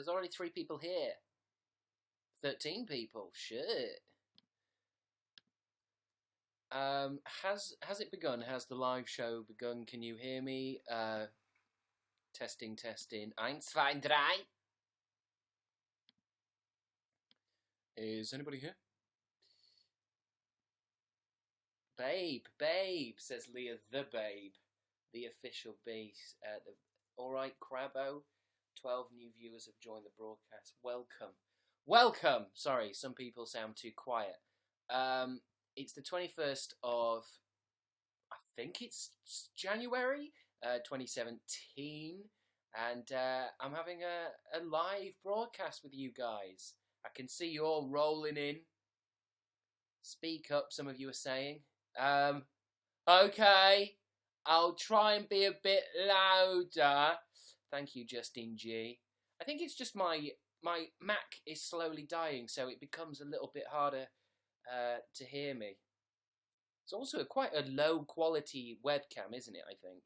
there's already 3 people here. 13 people. Shit. Has it begun? Has the live show begun? Can you hear me? Testing. 1, 2, 3. Is anybody here? Babe, says Leah the Babe. The official base. Alright, Crabbo. 12 new viewers have joined the broadcast. Welcome! Sorry, some people sound too quiet. It's the 21st of, I think it's January 2017, and I'm having a live broadcast with you guys. I can see you all rolling in. Speak up, some of you are saying. Okay, I'll try and be a bit louder. Thank you, Justine G. I think it's just my Mac is slowly dying, so it becomes a little bit harder to hear me. It's also quite a low quality webcam, isn't it, I think?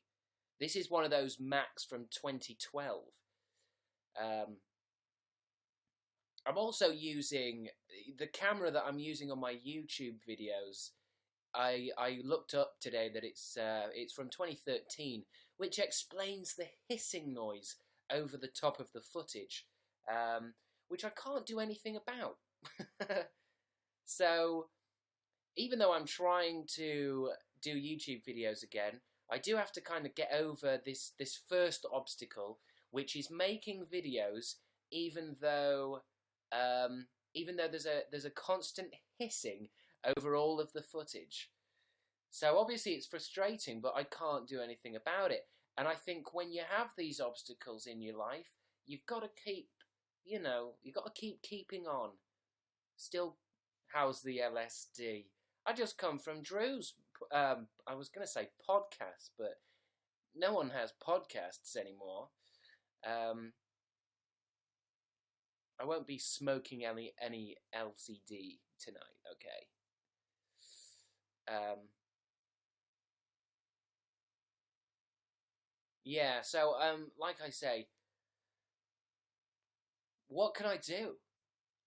This is one of those Macs from 2012. I'm also using the camera that I'm using on my YouTube videos. I looked up today that it's from 2013, which explains the hissing noise over the top of the footage, which I can't do anything about. So, even though I'm trying to do YouTube videos again, I do have to kind of get over this first obstacle, which is making videos even though there's a constant hissing over all of the footage. So obviously it's frustrating, but I can't do anything about it. And I think when you have these obstacles in your life, you've got to keep, you've got to keep keeping on. Still, how's the LSD? I just come from Drew's, I was going to say podcast, but no one has podcasts anymore. I won't be smoking any LCD tonight, okay? Yeah, so, like I say, what can I do?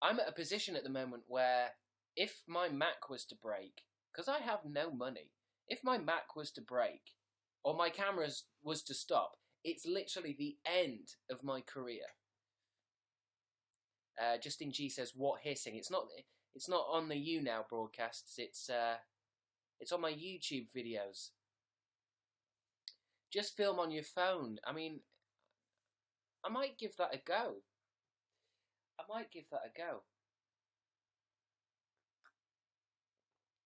I'm at a position at the moment where if my Mac was to break, because I have no money, if my Mac was to break, or my cameras was to stop, it's literally the end of my career. Justin G says, what hissing? It's not on the YouNow broadcasts, it's on my YouTube videos. Just film on your phone. I mean, I might give that a go.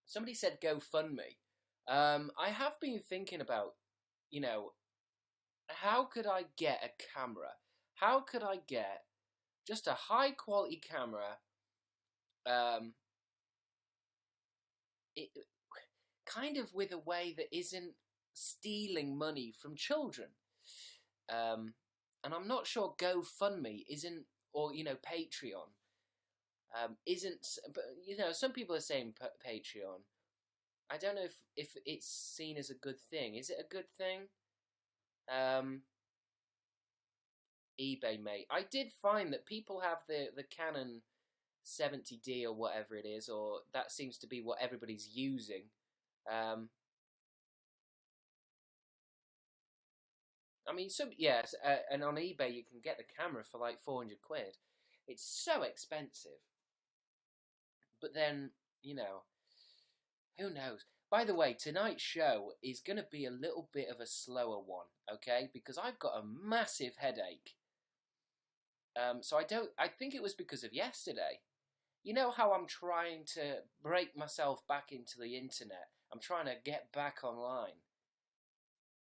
Somebody said GoFundMe. I have been thinking about, how could I get a camera? How could I get just a high quality camera? It kind of with a way that isn't stealing money from children. And I'm not sure GoFundMe isn't, or Patreon isn't, but some people are saying Patreon. I don't know if it's seen as a good thing. Is it a good thing? eBay, mate. I did find that people have the Canon 70D or whatever it is, or that seems to be what everybody's using. I mean, yes, and on eBay you can get the camera for like 400 quid. It's so expensive. But then, who knows? By the way, tonight's show is going to be a little bit of a slower one, okay? Because I've got a massive headache. So I think it was because of yesterday. You know how I'm trying to break myself back into the internet? I'm trying to get back online.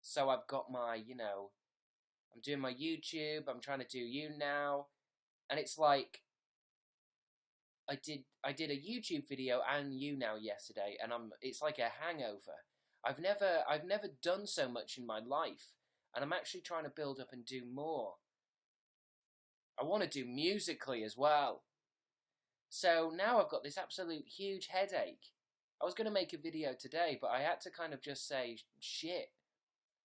So I've got my, I'm doing my YouTube, I'm trying to do YouNow, and it's like, I did a YouTube video and YouNow yesterday, and it's like a hangover. I've never done so much in my life, and I'm actually trying to build up and do more. I want to do Musically as well. So now I've got this absolute huge headache. I was going to make a video today, but I had to kind of just say, shit,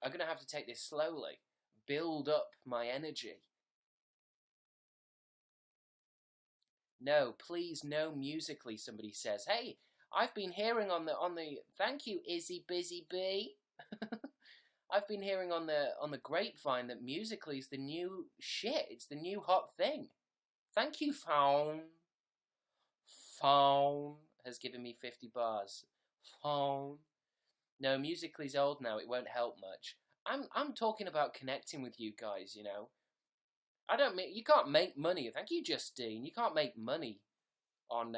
I'm going to have to take this slowly, build up my energy. No, please, no Musically, somebody says. Hey, I've been hearing on the thank you, Izzy Busy Bee. I've been hearing on the grapevine that Musically is the new shit. It's the new hot thing. Thank you, Fawn. Fawn has given me 50 bars. Fawn. No, Musically's old now. It won't help much. I'm talking about connecting with you guys. You know, you can't make money. Thank you, Justine. You can't make money on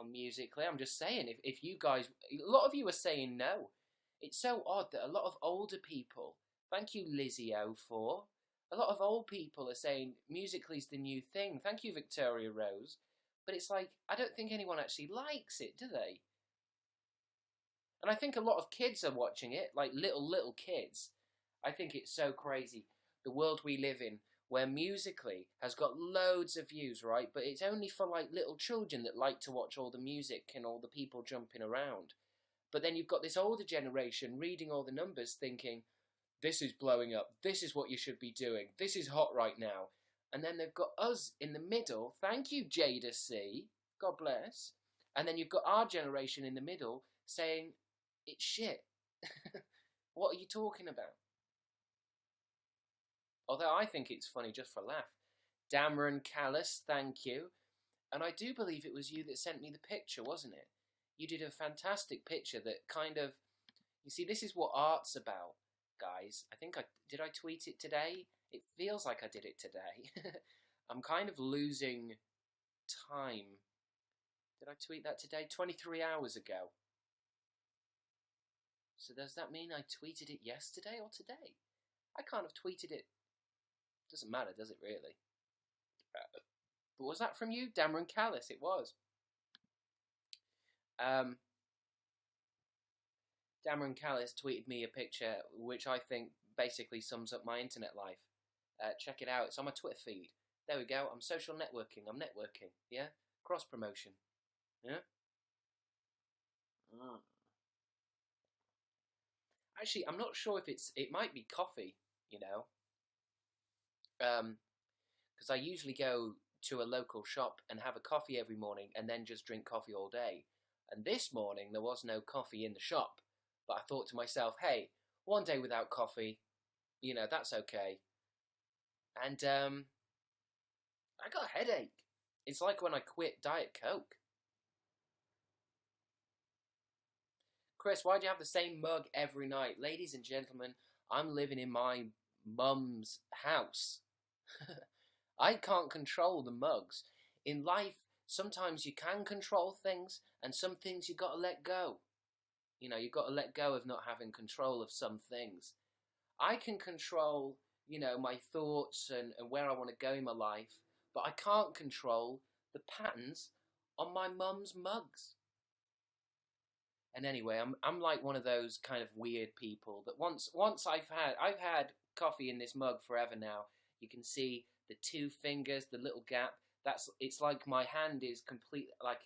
Musically. I'm just saying, if you guys, a lot of you are saying no. It's so odd that a lot of older people, thank you, Lizzie O4, a lot of old people are saying Musically's the new thing. Thank you, Victoria Rose. But it's like, I don't think anyone actually likes it, do they? And I think a lot of kids are watching it, like little kids. I think it's so crazy, the world we live in, where Musically has got loads of views, right? But it's only for like little children that like to watch all the music and all the people jumping around. But then you've got this older generation reading all the numbers thinking, this is blowing up, this is what you should be doing, this is hot right now. And then they've got us in the middle, thank you Jada C, God bless. And then you've got our generation in the middle saying, it's shit. What are you talking about? Although I think it's funny just for a laugh. Dameron Callis, thank you. And I do believe it was you that sent me the picture, wasn't it? You did a fantastic picture that kind of... You see, this is what art's about, guys. Did I tweet it today? It feels like I did it today. I'm kind of losing time. Did I tweet that today? 23 hours ago. So does that mean I tweeted it yesterday or today? I can't have tweeted it. Doesn't matter, does it really? But was that from you? Dameron Callis, it was. Dameron Callis tweeted me a picture which I think basically sums up my internet life. Check it out. It's on my Twitter feed. There we go. I'm social networking. I'm networking. Yeah? Cross promotion. Yeah? Actually, I'm not sure if it might be coffee, you know. Because I usually go to a local shop and have a coffee every morning and then just drink coffee all day. And this morning there was no coffee in the shop. But I thought to myself, hey, one day without coffee, you know, that's okay. And I got a headache. It's like when I quit Diet Coke. Chris, why do you have the same mug every night? Ladies and gentlemen, I'm living in my mum's house. I can't control the mugs. In life, sometimes you can control things, and some things you got to let go. You know, you've got to let go of not having control of some things. I can control, you know, my thoughts and where I want to go in my life, but I can't control the patterns on my mum's mugs. And anyway, I'm like one of those kind of weird people that once I've had coffee in this mug forever now. You can see the two fingers, the little gap. It's like my hand is complete, like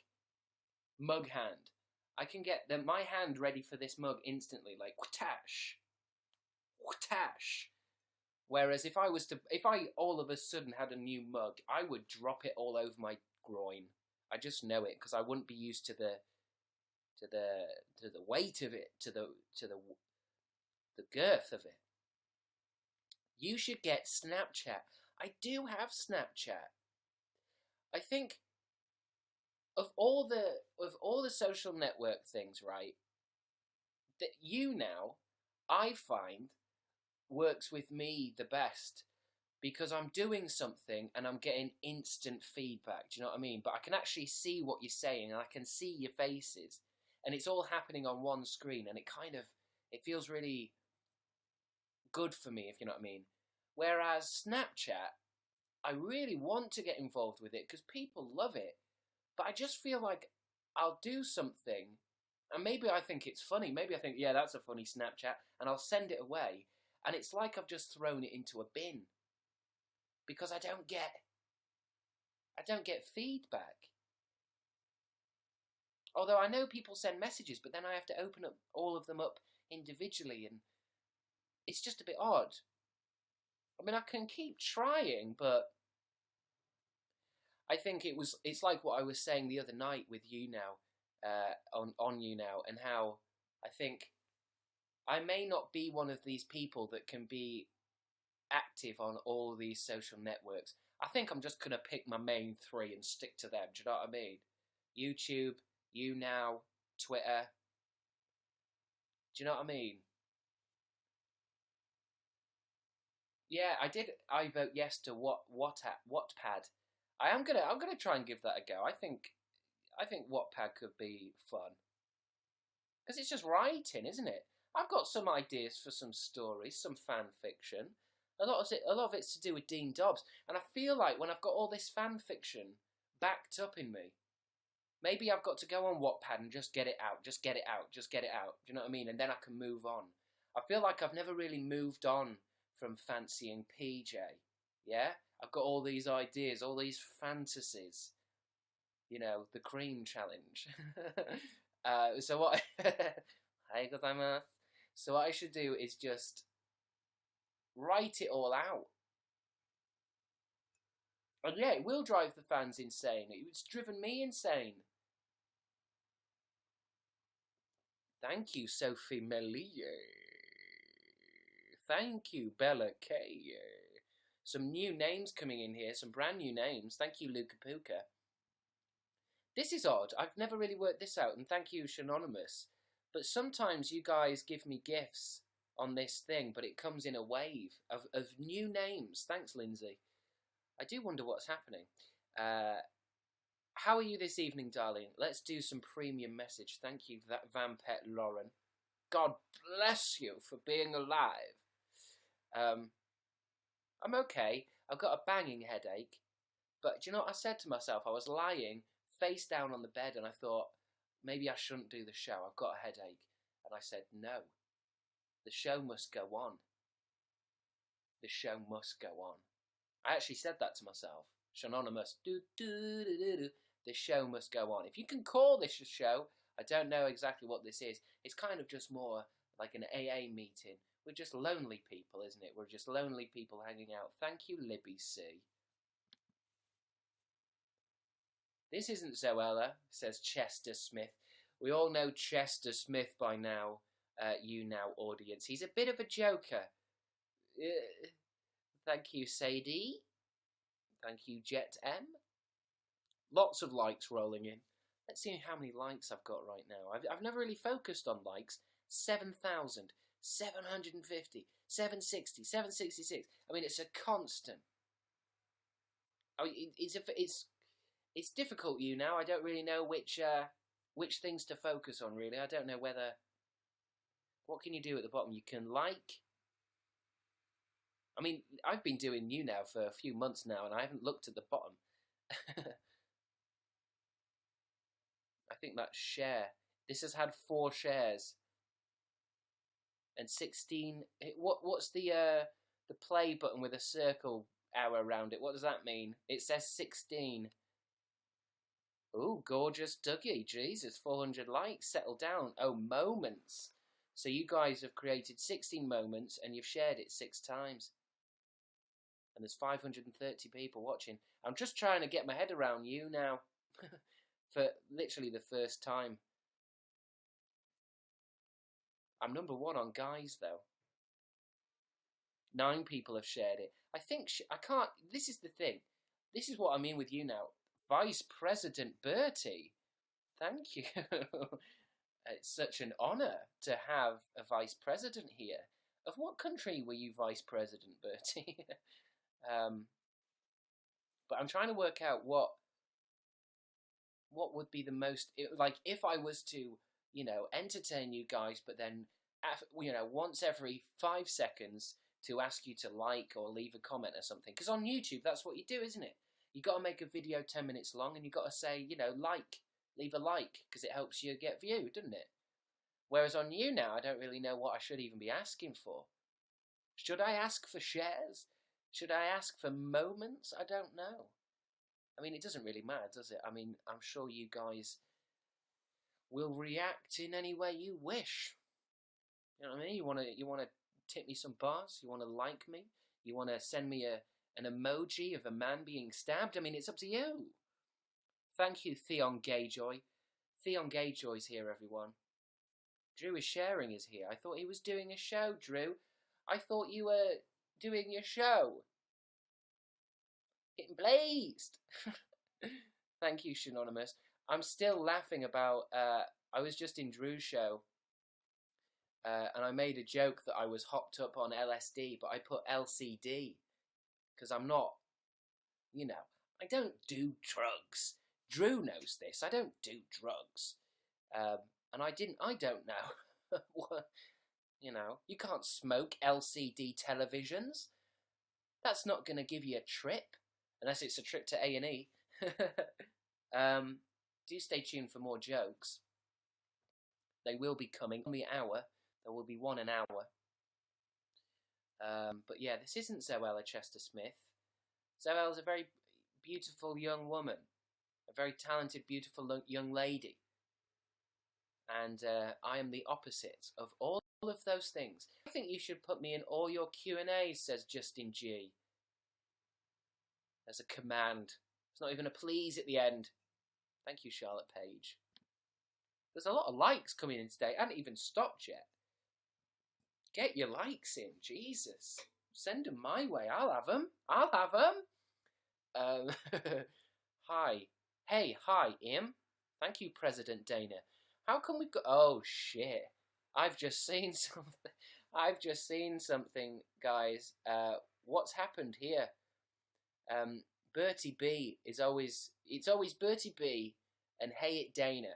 mug hand. I can get my hand ready for this mug instantly, like whootash, whootash. Whereas if I all of a sudden had a new mug, I would drop it all over my groin. I just know it because I wouldn't be used to the weight of it, to the girth of it. You should get Snapchat. I do have Snapchat. I think of all the social network things, right? That YouNow, I find, works with me the best because I'm doing something and I'm getting instant feedback. Do you know what I mean? But I can actually see what you're saying and I can see your faces, and it's all happening on one screen, and it feels really good for me, if you know what I mean. Whereas Snapchat, I really want to get involved with it because people love it, but I just feel like I'll do something and maybe I think it's funny, maybe I think, yeah, that's a funny Snapchat, and I'll send it away, and it's like I've just thrown it into a bin because I don't get feedback. Although I know people send messages, but then I have to open up all of them up individually, and it's just a bit odd. I mean, I can keep trying, but I think it's like what I was saying the other night with YouNow, on YouNow, and how I think I may not be one of these people that can be active on all these social networks. I think I'm just going to pick my main three and stick to them. Do you know what I mean? YouTube, YouNow, Twitter. Do you know what I mean? Yeah, I vote yes to Wattpad. I'm gonna try and give that a go. I think Wattpad could be fun because it's just writing, isn't it? I've got some ideas for some stories, some fan fiction. A lot of it's to do with Dean Dobbs, and I feel like when I've got all this fan fiction backed up in me, maybe I've got to go on Wattpad and just get it out, just get it out, just get it out. Do you know what I mean? And then I can move on. I feel like I've never really moved on from fancying PJ. Yeah? I've got all these ideas, all these fantasies. You know, the cream challenge. So what So what I should do is just write it all out. And yeah, it will drive the fans insane. It's driven me insane. Thank you, Sophie Mellier. Thank you, Bella K. Some new names coming in here, some brand new names. Thank you, Luca Puka. This is odd. I've never really worked this out, and thank you, Shanonymous. But sometimes you guys give me gifts on this thing, but it comes in a wave of new names. Thanks, Lindsay. I do wonder what's happening. How are you this evening, darling? Let's do some premium message. Thank you, that Vampet Lauren. God bless you for being alive. I'm okay. I've got a banging headache. But do you know what I said to myself? I was lying face down on the bed and I thought, maybe I shouldn't do the show. I've got a headache. And I said, no. The show must go on. The show must go on. I actually said that to myself. Shanonymous. The show must go on. If you can call this a show, I don't know exactly what this is. It's kind of just more like an AA meeting. We're just lonely people, isn't it? We're just lonely people hanging out. Thank you, Libby C. This isn't Zoella, says Chester Smith. We all know Chester Smith by now, YouNow audience. He's a bit of a joker. Thank you, Sadie. Thank you, Jet M. Lots of likes rolling in. Let's see how many likes I've got right now. I've never really focused on likes. 7,000, 750, 760, 766. I mean, it's a constant. I mean, it's difficult, YouNow. I don't really know which things to focus on, really. I don't know whether... What can you do at the bottom? You can like... I mean, I've been doing YouNow for a few months now, and I haven't looked at the bottom. I think that's share. This has had 4 shares. And 16... What's the play button with a circle arrow around it? What does that mean? It says 16. Ooh, gorgeous Dougie. Jesus, 400 likes. Settle down. Oh, moments. So you guys have created 16 moments and you've shared it 6 times. And there's 530 people watching. I'm just trying to get my head around YouNow for literally the first time. I'm number 1 on guys, though. 9 people have shared it. I think I can't... This is the thing. This is what I mean with YouNow. Vice President Bertie. Thank you. It's such an honour to have a Vice President here. Of what country were you Vice President, Bertie? But I'm trying to work out what would be the most... Like, if I was to, you know, entertain you guys, but then, you know, once every 5 seconds to ask you to like or leave a comment or something. Because on YouTube, that's what you do, isn't it? You got to make a video 10 minutes long and you got to say, you know, like, leave a like, because it helps you get viewed, doesn't it? Whereas on YouNow, I don't really know what I should even be asking for. Should I ask for shares? Should I ask for moments? I don't know. I mean, it doesn't really matter, does it? I mean, I'm sure you guys will react in any way you wish. You know what I mean? You want to tip me some bars? You want to like me? You want to send me an emoji of a man being stabbed? I mean, it's up to you. Thank you, Theon Gayjoy. Theon Gayjoy's here, everyone. Drew is sharing is here. I thought he was doing a show, Drew. I thought you were doing your show. Getting blazed. Thank you, Shanonymous. I'm still laughing about, I was just in Drew's show, and I made a joke that I was hopped up on LSD, but I put LCD, because I'm not, you know, I don't do drugs. Drew knows this. I don't do drugs. And I don't know. What, you know, you can't smoke LCD televisions. That's not going to give you a trip, unless it's a trip to A&E. Do stay tuned for more jokes. They will be coming on the hour. There will be one an hour. But yeah, this isn't Zoella Chester-Smith. Zoella's a very beautiful young woman. A very talented, beautiful young lady. And I am the opposite of all of those things. I think you should put me in all your Q&As, says Justin G. As a command. It's not even a please at the end. Thank you, Charlotte Page. There's a lot of likes coming in today. I haven't even stopped yet. Get your likes in, Jesus. Send them my way. I'll have them. Hi. Hey, hi, Im. Thank you, President Dana. How come we've got... Oh, shit. I've just seen something, guys. What's happened here? Bertie B is always... It's always Bertie B and Hey It Dana,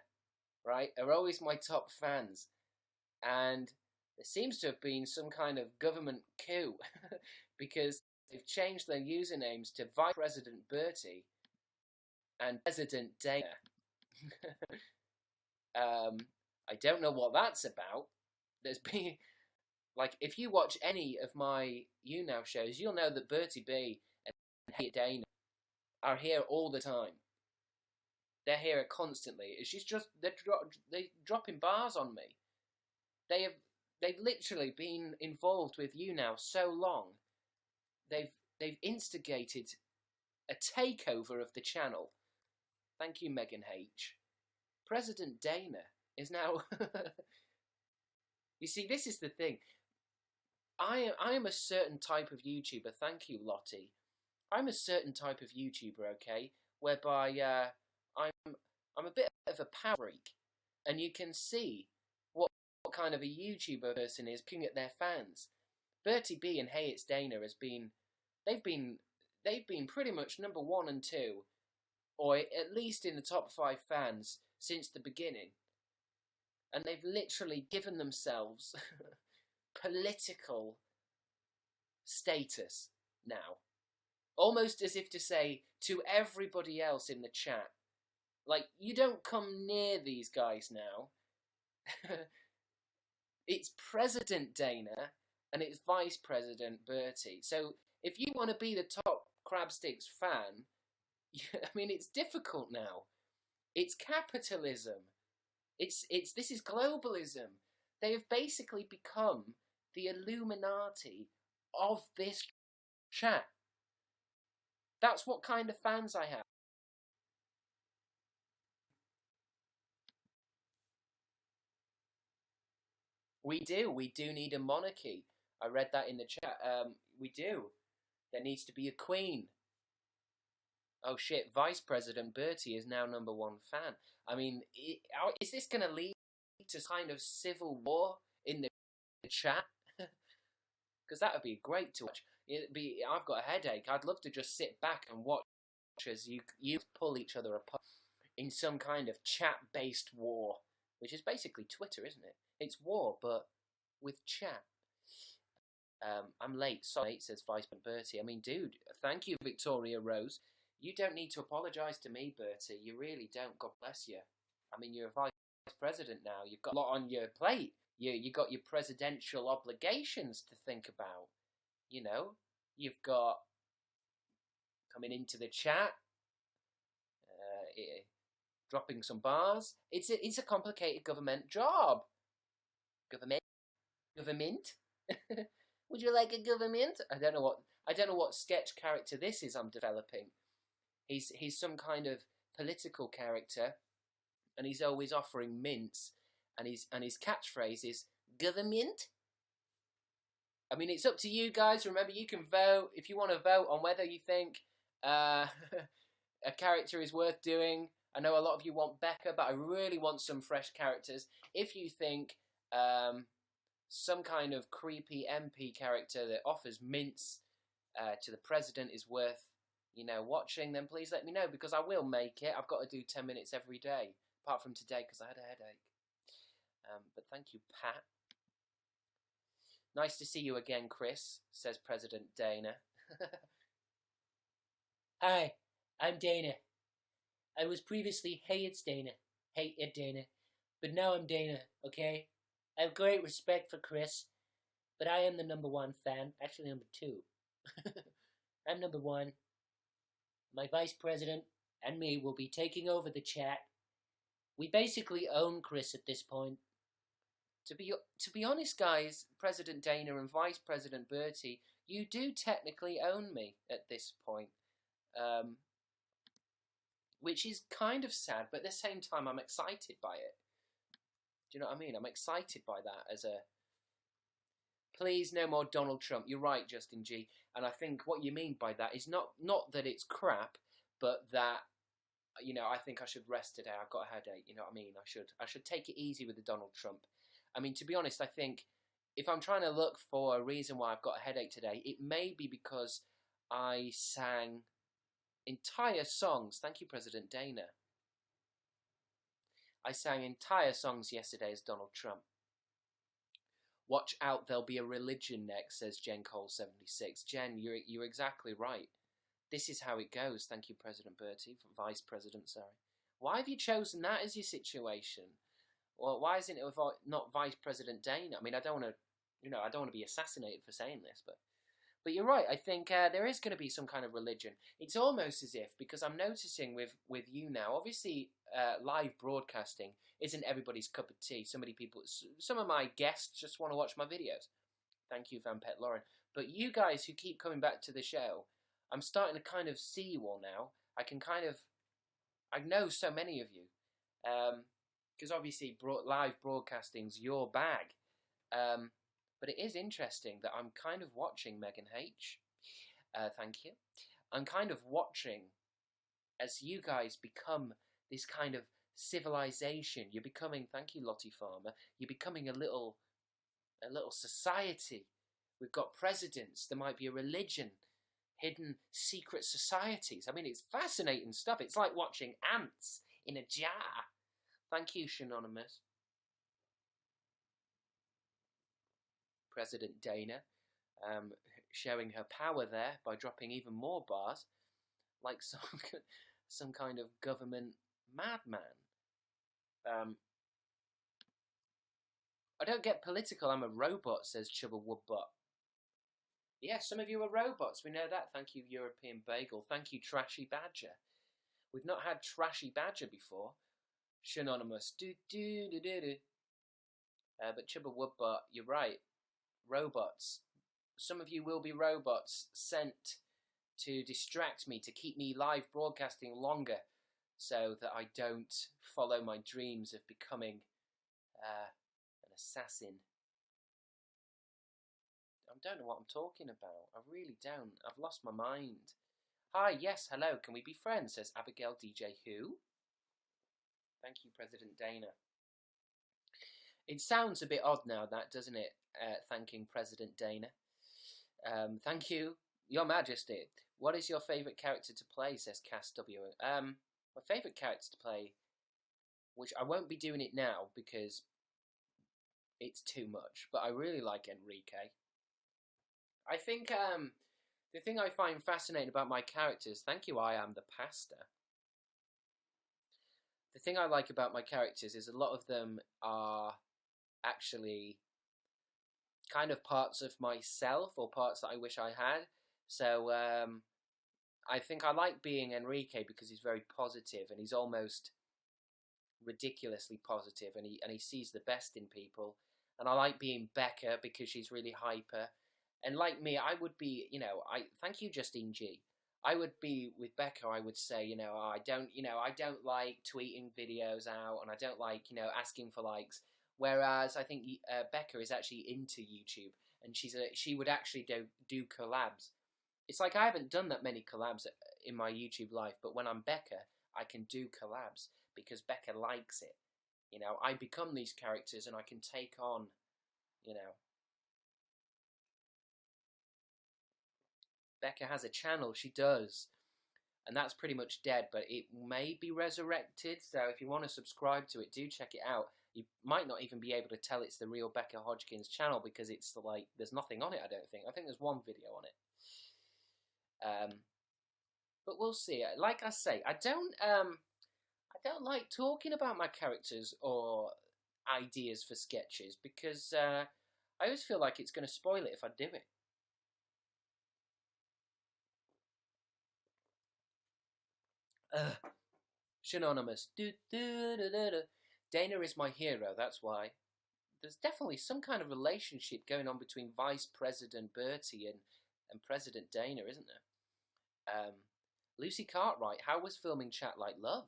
right? Are always my top fans. And there seems to have been some kind of government coup because they've changed their usernames to Vice President Bertie and President Dana. I don't know what that's about. There's been, like, if you watch any of my YouNow shows, you'll know that Bertie B and Hey It Dana are here all the time. They're here constantly. It's just they're dropping bars on me. They've literally been involved with YouNow so long. They've instigated a takeover of the channel. Thank you, Megan H. President Dana is now... You see, this is the thing. I am a certain type of YouTuber. Thank you, Lottie. I'm a certain type of YouTuber, okay, whereby I'm a bit of a power freak, and you can see what kind of a YouTuber person is looking at their fans. Bertie B and Hey It's Dana they've been pretty much number 1 and 2, or at least in the top 5 fans since the beginning. And they've literally given themselves political status now. Almost as if to say to everybody else in the chat, like, you don't come near these guys now. It's President Dana and it's Vice President Bertie. So if you want to be the top Crabstickz fan, I mean, it's difficult now. It's capitalism. This is globalism. They have basically become the Illuminati of this chat. That's what kind of fans I have. We do need a monarchy. I read that in the chat. We do. There needs to be a queen. Oh shit, Vice President Bertie is now number 1 fan. I mean, is this going to lead to kind of civil war in the chat? Because that would be great to watch. I've got a headache. I'd love to just sit back and watch as you pull each other apart in some kind of chat-based war, which is basically Twitter, isn't it? It's war, but with chat. I'm late. Sorry, says Vice President Bertie. I mean, dude, thank you, Victoria Rose. You don't need to apologise to me, Bertie. You really don't. God bless you. I mean, you're a vice president now. You've got a lot on your plate. You got your presidential obligations to think about. You know, you've got coming into the chat, dropping some bars. It's a complicated government job. Government. Would you like a government? I don't know what sketch character this is I'm developing. He's some kind of political character, and he's always offering mints, and his catchphrase is government. I mean, it's up to you guys. Remember, you can vote if you want to vote on whether you think a character is worth doing. I know a lot of you want Becca, but I really want some fresh characters. If you think some kind of creepy MP character that offers mints to the president is worth, watching, then please let me know, because I will make it. I've got to do 10 minutes every day, apart from today because I had a headache. But thank you, Pat. Nice to see you again, Chris, says President Dana. Hi, I'm Dana. I was previously, hey, it's Dana. Hey, it's Dana. But now I'm Dana, okay? I have great respect for Chris, but I am the number one fan. Actually, number two. I'm number one. My vice president and me will be taking over the chat. We basically own Chris at this point. To be honest, guys, President Dana and Vice President Bertie, you do technically own me at this point. Which is kind of sad, but at the same time, I'm excited by it. Do you know what I mean? I'm excited by that as a... Please, no more Donald Trump. You're right, Justin G. And I think what you mean by that is not that it's crap, but that, I think I should rest today. I've got a headache, you know what I mean? I should take it easy with the Donald Trump. I mean, to be honest, I think if I'm trying to look for a reason why I've got a headache today, it may be because I sang entire songs. Thank you, President Dana. I sang entire songs yesterday as Donald Trump. Watch out, there'll be a religion next, says Jen Cole 76. Jen, you're exactly right. This is how it goes. Thank you, President Bertie, Vice President, sorry. Why have you chosen that as your situation? Well, why isn't it not Vice President Dana? I mean, I don't want to be assassinated for saying this, but you're right. I think there is going to be some kind of religion. It's almost as if, because I'm noticing with YouNow, obviously live broadcasting isn't everybody's cup of tea. Some of my guests just want to watch my videos. Thank you, Van Pet Lauren. But you guys who keep coming back to the show, I'm starting to kind of see you all now. I know so many of you. Because obviously live broadcasting's your bag. But it is interesting that I'm kind of watching Megan H. Thank you. I'm kind of watching as you guys become this kind of civilization. You're becoming, thank you, Lottie Farmer, you're becoming a little society. We've got presidents. There might be a religion, hidden secret societies. I mean, it's fascinating stuff. It's like watching ants in a jar. Thank you, Shanonymous. President Dana, showing her power there by dropping even more bars, like some kind of government madman. I don't get political, I'm a robot, says Chubba Woodbot. Yeah, some of you are robots, we know that. Thank you, European Bagel. Thank you, Trashy Badger. We've not had Trashy Badger before. Shanonymous. But Chubba Woodbot, you're right. Robots. Some of you will be robots sent to distract me, to keep me live broadcasting longer, so that I don't follow my dreams of becoming an assassin. I don't know what I'm talking about. I really don't. I've lost my mind. Hi, yes, hello, can we be friends? Says Abigail DJ Who. Thank you, President Dana. It sounds a bit odd now, that, doesn't it? Thanking President Dana. Thank you, Your Majesty. What is your favourite character to play? Says Cass W. My favourite character to play, which I won't be doing it now because it's too much, but I really like Enrique. I think the thing I find fascinating about my characters, thank you, I am the pastor. The thing I like about my characters is a lot of them are actually kind of parts of myself or parts that I wish I had. So I think I like being Enrique because he's very positive and he's almost ridiculously positive, and he sees the best in people. And I like being Becca because she's really hyper. And like me, I would be, I thank you, Justine G. I would be with Becca. I would say, I don't like tweeting videos out, and I don't like, asking for likes. Whereas I think Becca is actually into YouTube, and she would actually do collabs. It's like I haven't done that many collabs in my YouTube life, but when I'm Becca, I can do collabs because Becca likes it. I become these characters and I can take on, Becca has a channel, she does. And that's pretty much dead, but it may be resurrected, so if you want to subscribe to it, do check it out. You might not even be able to tell it's the real Becca Hodgkins channel because it's like, there's nothing on it, I don't think. I think there's one video on it. But we'll see. Like I say, I don't like talking about my characters or ideas for sketches because I always feel like it's going to spoil it if I do it. Synonymous. Dana is my hero, that's why. There's definitely some kind of relationship going on between Vice President Bertie and President Dana, isn't there? Lucy Cartwright, how was filming Chat Like Love?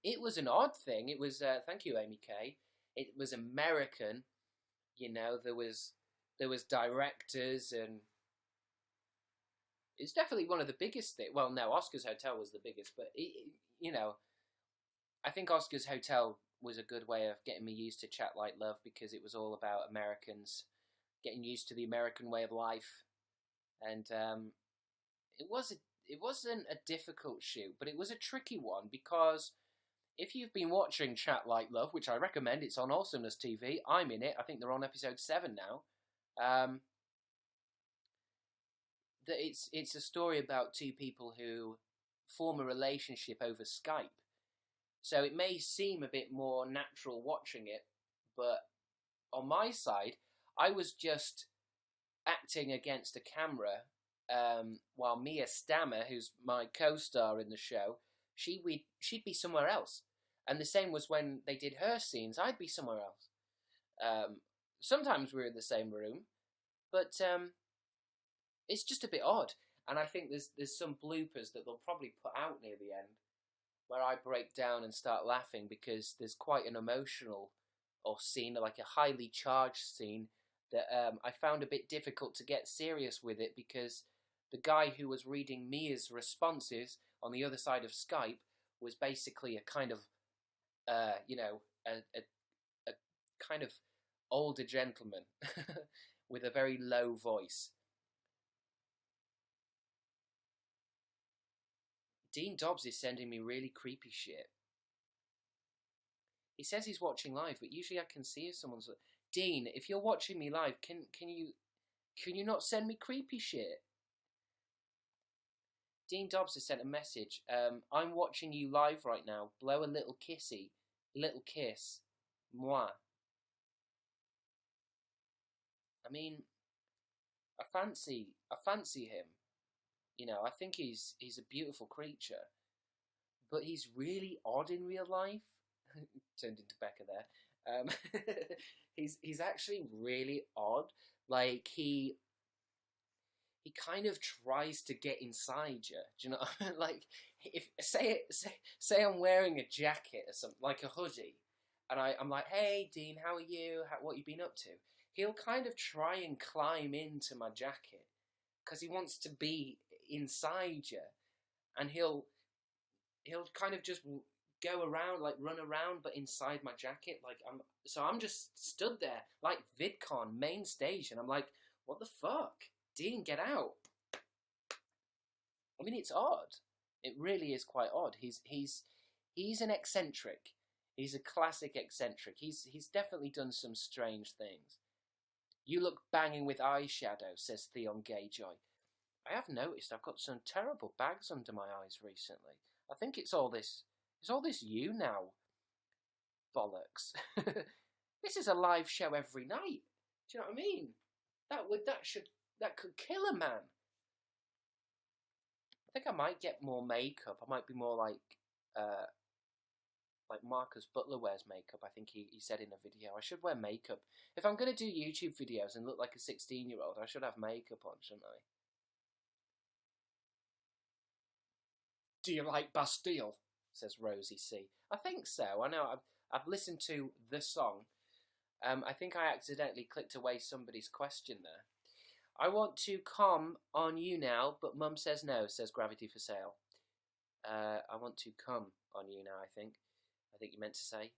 It was an odd thing. It was, thank you, Amy Kay. It was American, there was directors, and it's definitely one of the biggest things. Well, no, Oscar's Hotel was the biggest, but, I think Oscar's Hotel was a good way of getting me used to Chat Like Love because it was all about Americans getting used to the American way of life. And it wasn't a difficult shoot, but it was a tricky one because if you've been watching Chat Like Love, which I recommend, it's on Awesomeness TV, I'm in it, I think they're on episode 7 now, that it's a story about two people who form a relationship over Skype. So it may seem a bit more natural watching it, but on my side, I was just acting against a camera while Mia Stammer, who's my co-star in the show, she'd be somewhere else. And the same was when they did her scenes, I'd be somewhere else. Sometimes we were in the same room, but it's just a bit odd. And I think there's some bloopers that they'll probably put out near the end where I break down and start laughing because there's quite an emotional scene, like a highly charged scene that I found a bit difficult to get serious with it because the guy who was reading Mia's responses on the other side of Skype was basically a kind of, a kind of older gentleman with a very low voice. Dean Dobbs is sending me really creepy shit. He says he's watching live, but usually I can see if someone's... Dean, if you're watching me live, can you not send me creepy shit? Dean Dobbs has sent a message. I'm watching you live right now. Blow a little kissy. Little kiss. Moi. I mean, I fancy him. I think he's a beautiful creature. But he's really odd in real life. Turned into Becca there. He's actually really odd. Like, he kind of tries to get inside you. Do you know? Like, if say I'm wearing a jacket or something, like a hoodie, and I'm like, hey Dean, how are you? What you been up to? He'll kind of try and climb into my jacket because he wants to be inside you, and he'll kind of just go around, like run around, but inside my jacket. Like I'm just stood there like VidCon main stage, and I'm like, what the fuck? Dean, get out. I mean, it's odd. It really is quite odd. He's an eccentric. He's a classic eccentric. He's definitely done some strange things. You look banging with eyeshadow, says Theon Gayjoy. I have noticed I've got some terrible bags under my eyes recently. I think it's all this YouNow bollocks. This is a live show every night. Do you know what I mean? That could kill a man. I think I might get more makeup. I might be more like Marcus Butler wears makeup. I think he said in a video. I should wear makeup. If I'm going to do YouTube videos and look like a 16-year-old, I should have makeup on, shouldn't I? Do you like Bastille? Says Rosie C. I think so. I know. I've listened to the song. I think I accidentally clicked away somebody's question there. I want to come on YouNow, but Mum says no, says Gravity for Sale. I want to come on YouNow, I think you meant to say.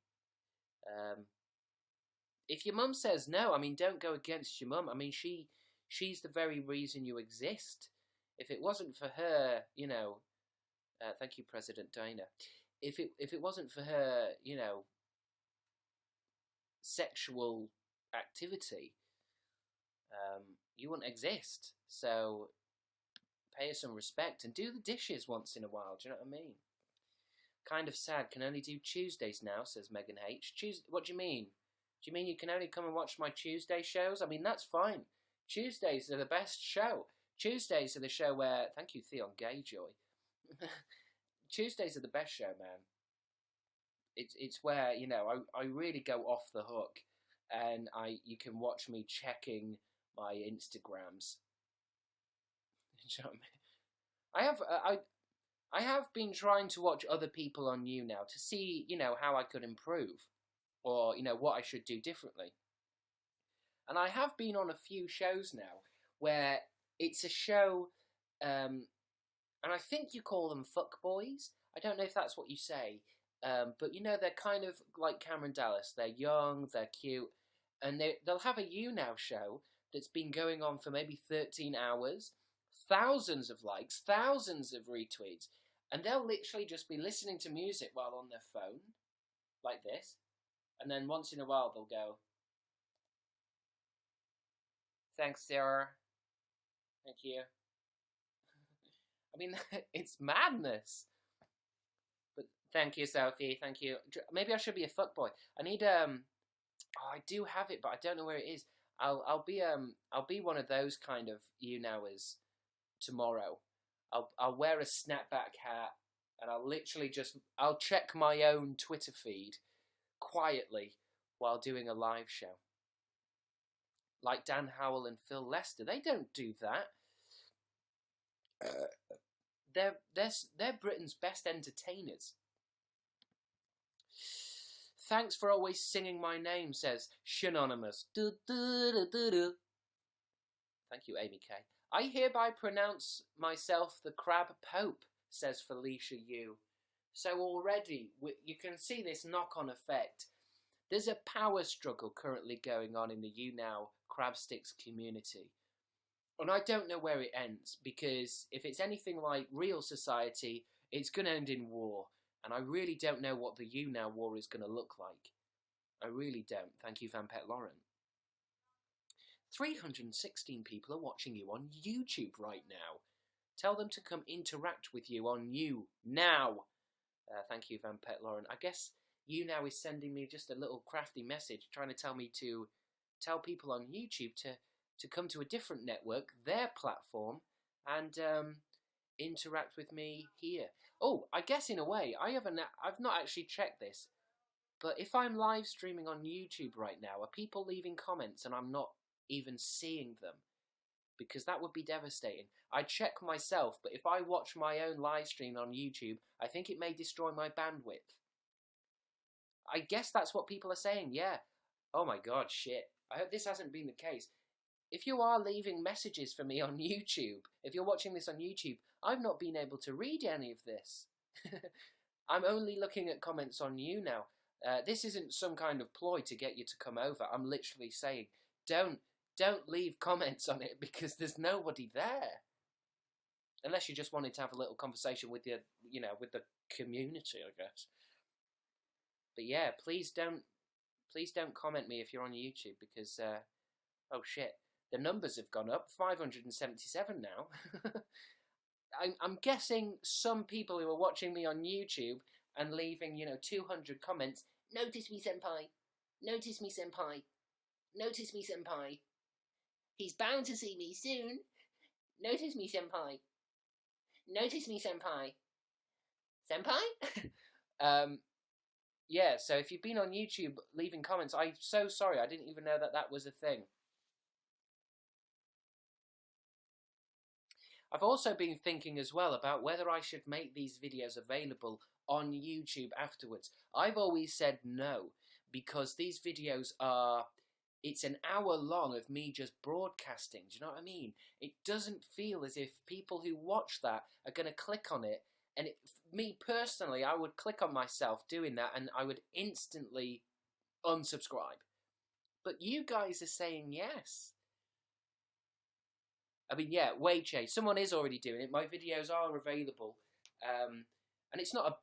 If your mum says no, I mean, don't go against your mum. I mean, she's the very reason you exist. If it wasn't for her, you know, thank you, President Dana. If it wasn't for her, you know, sexual activity, you wouldn't exist. So pay her some respect and do the dishes once in a while. Do you know what I mean? Kind of sad. Can only do Tuesdays now, says Megan H. What do you mean? Do you mean you can only come and watch my Tuesday shows? I mean, that's fine. Tuesdays are the best show. Tuesdays are the show where... Thank you, Theon Gayjoy. Tuesdays are the best show, man. It's where, you know, I really go off the hook, and you can watch me checking my Instagrams. You know what I mean? I have been trying to watch other people on YouNow to see, you know, how I could improve, or, you know, what I should do differently. And I have been on a few shows now where it's a show, and I think you call them fuckboys. I don't know if that's what you say, but, you know, they're kind of like Cameron Dallas. They're young, they're cute, and they'll have a YouNow show that's been going on for maybe 13 hours, thousands of likes, thousands of retweets, and they'll literally just be listening to music while on their phone, like this, and then once in a while they'll go, "Thanks, Sarah. Thank you." I mean, it's madness. But thank you, Sophie. Thank you. Maybe I should be a fuckboy. I need Oh, I do have it, but I don't know where it is. I'll be one of those kind of YouNowers tomorrow. I'll wear a snapback hat, and I'll check my own Twitter feed quietly while doing a live show. Like Dan Howell and Phil Lester. They don't do that. They're Britain's best entertainers. Thanks for always singing my name, says Shanonymous. Thank you, Amy K. I hereby pronounce myself the Crab Pope, says Felicia Yu. So already, you can see this knock-on effect. There's a power struggle currently going on in the YouNow Crabstickz community. And I don't know where it ends, because if it's anything like real society, it's going to end in war. And I really don't know what the YouNow war is going to look like. I really don't. Thank you, Van Pet Lauren. 316 people are watching you on YouTube right now. Tell them to come interact with you on YouNow. Thank you, Van Pet Lauren. I guess YouNow is sending me just a little crafty message trying to tell me to tell people on YouTube to come to a different network, their platform, and interact with me here. Oh, I guess in a way, I've not actually checked this, but if I'm live streaming on YouTube right now, are people leaving comments and I'm not even seeing them? Because that would be devastating. I check myself, but if I watch my own live stream on YouTube, I think it may destroy my bandwidth. I guess that's what people are saying, yeah. Oh my god, shit. I hope this hasn't been the case. If you are leaving messages for me on YouTube, if you're watching this on YouTube, I've not been able to read any of this. I'm only looking at comments on YouNow. This isn't some kind of ploy to get you to come over. I'm literally saying, don't leave comments on it because there's nobody there. Unless you just wanted to have a little conversation with with the community, I guess. But yeah, please don't comment me if you're on YouTube because, oh shit, the numbers have gone up, 577 now. I'm guessing some people who are watching me on YouTube and leaving, 200 comments, "Notice me, senpai. Notice me, senpai. Notice me, senpai. He's bound to see me soon. Notice me, senpai. Notice me, senpai. Senpai?" Yeah, so if you've been on YouTube leaving comments, I'm so sorry. I didn't even know that was a thing. I've also been thinking as well about whether I should make these videos available on YouTube afterwards. I've always said no, because these videos are... It's an hour long of me just broadcasting, do you know what I mean? It doesn't feel as if people who watch that are going to click on it. And me personally, I would click on myself doing that and I would instantly unsubscribe. But you guys are saying yes. I mean, yeah, Wayche, someone is already doing it. My videos are available. And it's not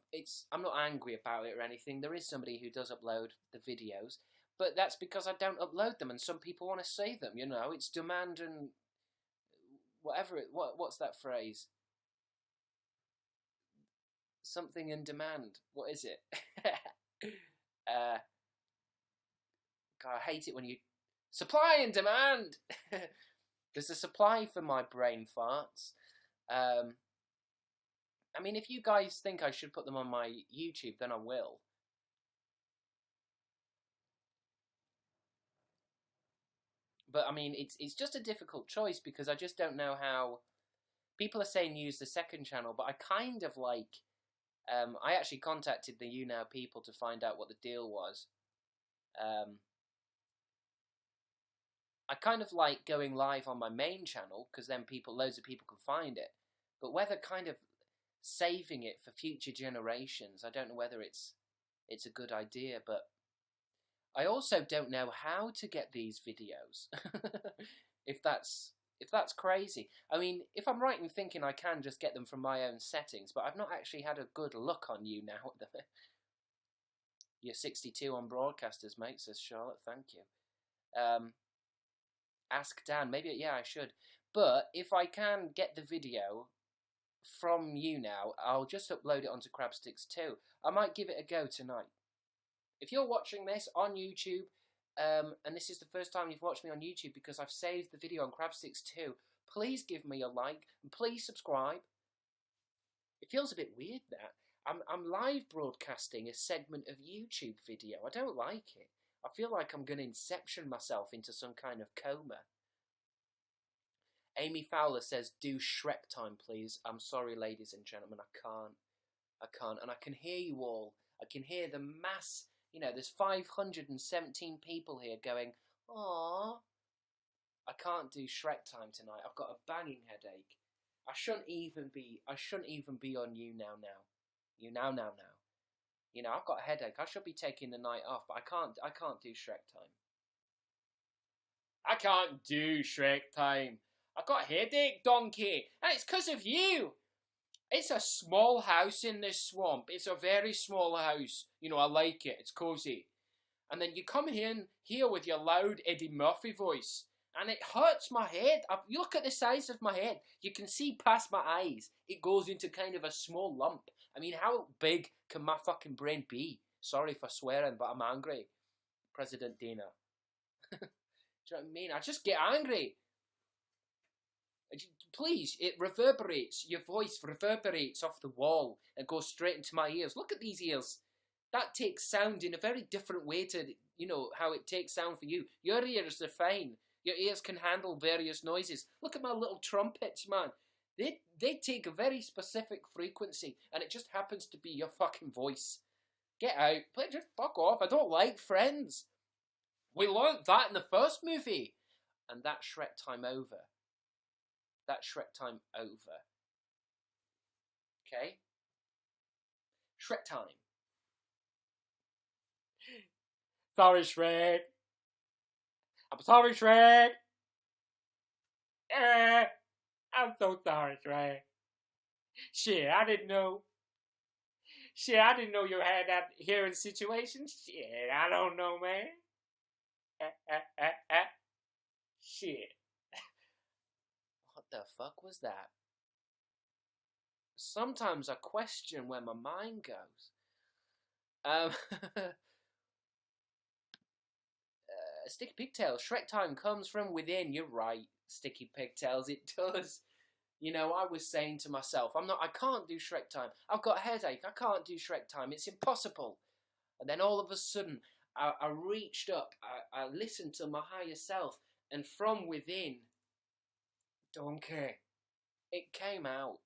I'm not angry about it or anything. There is somebody who does upload the videos. But that's because I don't upload them, and some people want to see them, you know. It's demand and whatever. What's that phrase? Something in demand. What is it? God, I hate it when you... Supply and demand! There's a supply for my brain farts. I mean, if you guys think I should put them on my YouTube, then I will. But, I mean, it's just a difficult choice because I just don't know how... People are saying use the second channel, but I kind of like... I actually contacted the YouNow people to find out what the deal was. I kind of like going live on my main channel, because then loads of people can find it. But whether kind of saving it for future generations, I don't know whether it's a good idea, but... I also don't know how to get these videos, if that's crazy. I mean, if I'm right in thinking I can just get them from my own settings, but I've not actually had a good look on you now. You're 62 on broadcasters, mate, says Charlotte, thank you. Ask Dan, maybe, yeah, I should. But if I can get the video from YouNow, I'll just upload it onto Crabstickz too. I might give it a go tonight. If you're watching this on YouTube, and this is the first time you've watched me on YouTube because I've saved the video on Crabstickz too, please give me a like and please subscribe. It feels a bit weird that I'm live broadcasting a segment of YouTube video. I don't like it. I feel like I'm going to inception myself into some kind of coma. Amy Fowler says, do Shrek time, please. I'm sorry, ladies and gentlemen, I can't. And I can hear you all. I can hear the mass... You know, there's 517 people here going, aww. I can't do Shrek time tonight. I've got a banging headache. I shouldn't even be on YouNow now. YouNow now. You know, I've got a headache. I should be taking the night off, but I can't do Shrek time. I can't do Shrek time. I've got a headache, donkey. And it's because of you. It's a small house in this swamp. It's a very small house. You know, I like it. It's cozy. And then you come in here with your loud Eddie Murphy voice. And it hurts my head. You look at the size of my head. You can see past my eyes. It goes into kind of a small lump. I mean, how big can my fucking brain be? Sorry for swearing, but I'm angry. President Dina. Do you know what I mean? I just get angry. Please, it reverberates. Your voice reverberates off the wall and goes straight into my ears. Look at these ears. That takes sound in a very different way to, you know, how it takes sound for you. Your ears are fine. Your ears can handle various noises. Look at my little trumpets, man. They take a very specific frequency, and it just happens to be your fucking voice. Get out. Please, just fuck off. I don't like Friends. We learned that in the first movie. And that's Shrek time over. That's Shrek time over. Okay? Shrek time. Sorry, Shrek. I'm sorry, Shrek. I'm so sorry, Shrek. Shit, I didn't know. Shit, I didn't know you had that hearing situation. Shit, I don't know, man. Shit. What the fuck was that? Sometimes I question where my mind goes. Sticky Pigtails. Shrek time comes from within. You're right, Sticky Pigtails. It does. You know, I was saying to myself, I can't do Shrek time. I've got a headache. I can't do Shrek time. It's impossible. And then all of a sudden, I reached up. I listened to my higher self. And from within, donkey, it came out.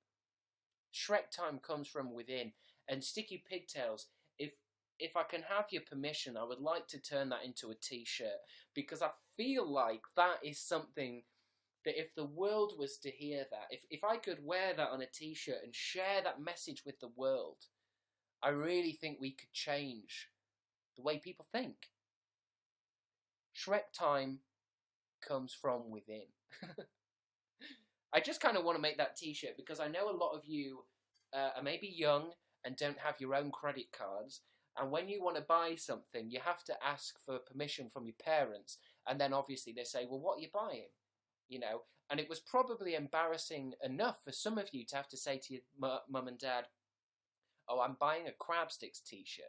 Shrek Time Comes From Within. And Sticky Pigtails, if I can have your permission, I would like to turn that into a t-shirt, because I feel like that is something that if the world was to hear that, if I could wear that on a t-shirt and share that message with the world, I really think we could change the way people think. Shrek Time Comes From Within. I just kind of want to make that t-shirt because I know a lot of you are maybe young and don't have your own credit cards, and when you want to buy something, you have to ask for permission from your parents, and then obviously they say, well, what are you buying? You know, and it was probably embarrassing enough for some of you to have to say to your mum and dad, oh, I'm buying a Crabstickz t-shirt.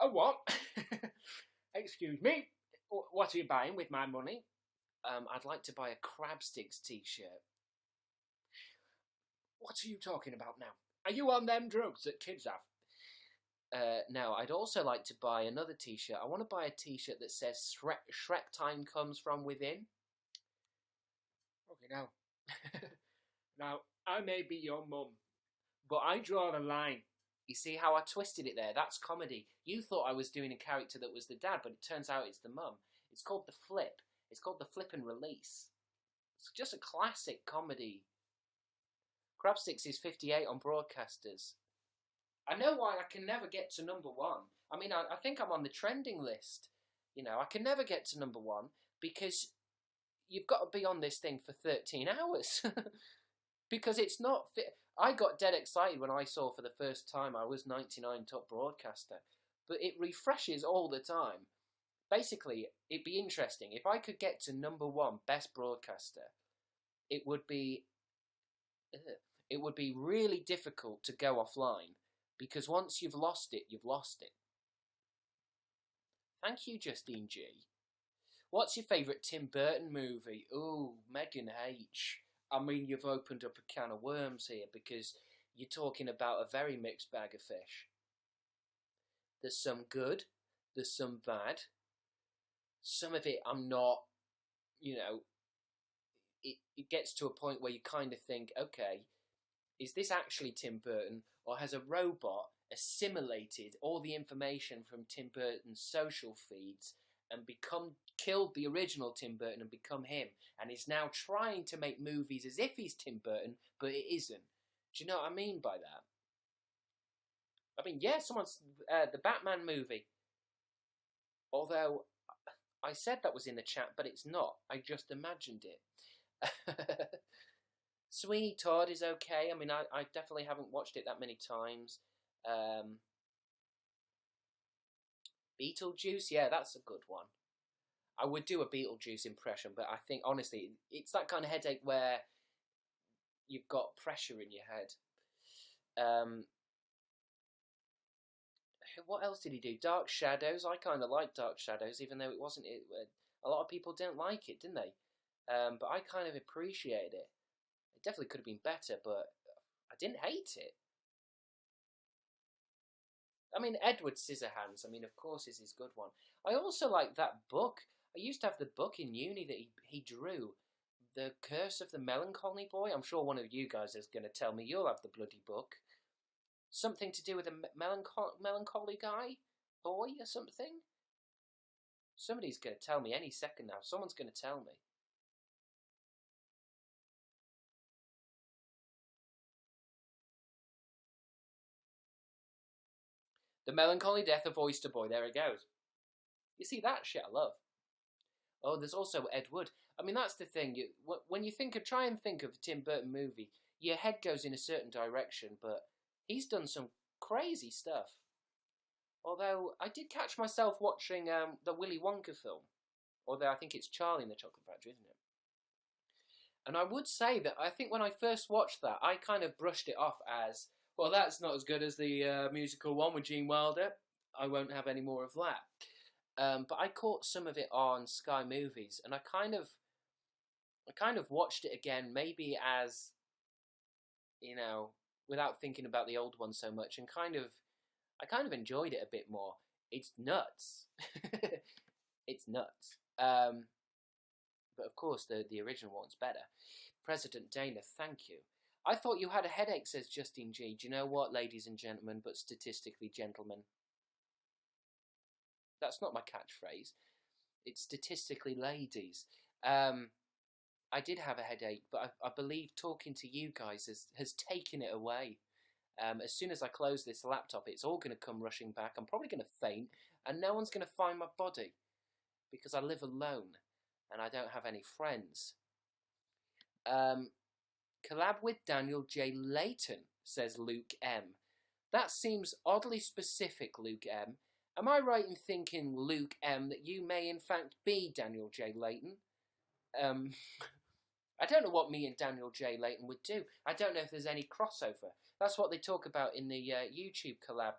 A what? Excuse me? What are you buying with my money? I'd like to buy a Crabstickz t-shirt. What are you talking about now? Are you on them drugs that kids have? No, I'd also like to buy another t-shirt. I want to buy a t-shirt that says Shrek Time Comes From Within. Okay, now. Now, I may be your mum, but I draw the line. You see how I twisted it there? That's comedy. You thought I was doing a character that was the dad, but it turns out it's the mum. It's called The Flip. It's called The Flip and Release. It's just a classic comedy. Crabstickz is 58 on broadcasters. I know why I can never get to number one. I mean, I think I'm on the trending list. You know, I can never get to number one because you've got to be on this thing for 13 hours. Because it's not fit. I got dead excited when I saw for the first time I was 99 top broadcaster. But it refreshes all the time. Basically, it'd be interesting. If I could get to number one best broadcaster, it would be really difficult to go offline. Because once you've lost it, you've lost it. Thank you, Justine G. What's your favourite Tim Burton movie? Ooh, Megan H. I mean, you've opened up a can of worms here because you're talking about a very mixed bag of fish. There's some good, there's some bad. Some of it I'm not, you know, it gets to a point where you kind of think, okay, is this actually Tim Burton, or has a robot assimilated all the information from Tim Burton's social feeds and killed the original Tim Burton and become him, and is now trying to make movies as if he's Tim Burton, but it isn't? Do you know what I mean by that? I mean, yeah, the Batman movie. Although, I said that was in the chat, but it's not. I just imagined it. Sweeney Todd is okay. I mean, I definitely haven't watched it that many times. Beetlejuice, yeah, that's a good one. I would do a Beetlejuice impression, but I think, honestly, it's that kind of headache where you've got pressure in your head. What else did he do? Dark Shadows. I kind of like Dark Shadows, even though it wasn't. A lot of people didn't like it, didn't they? But I kind of appreciated it. It definitely could have been better, but I didn't hate it. I mean, Edward Scissorhands, I mean, of course, is his good one. I also like that book. I used to have the book in uni that he drew. The Curse of the Melancholy Boy. I'm sure one of you guys is going to tell me you'll have the bloody book. Something to do with a melancholy guy? Boy or something? Somebody's going to tell me any second now. Someone's going to tell me. The Melancholy Death of Oyster Boy. There it goes. You see, that shit I love. Oh, there's also Ed Wood. I mean, that's the thing. When you try and think of a Tim Burton movie, your head goes in a certain direction, but he's done some crazy stuff. Although, I did catch myself watching the Willy Wonka film. Although, I think it's Charlie in the Chocolate Factory, isn't it? And I would say that I think when I first watched that, I kind of brushed it off as, well, that's not as good as the musical one with Gene Wilder. I won't have any more of that. But I caught some of it on Sky Movies, and I kind of watched it again, maybe as, you know, without thinking about the old one so much, and I kind of enjoyed it a bit more. It's nuts. It's nuts. But of course, the original one's better. President Dana, thank you. I thought you had a headache, says Justine G. Do you know what, ladies and gentlemen, but statistically gentlemen? That's not my catchphrase. It's statistically ladies. I did have a headache, but I believe talking to you guys has taken it away. As soon as I close this laptop, it's all going to come rushing back. I'm probably going to faint, and no one's going to find my body because I live alone and I don't have any friends. Collab with Daniel J. Layton, says Luke M. That seems oddly specific, Luke M. Am I right in thinking, Luke M., that you may in fact be Daniel J. Layton? I don't know what me and Daniel J. Layton would do. I don't know if there's any crossover. That's what they talk about in the YouTube collab,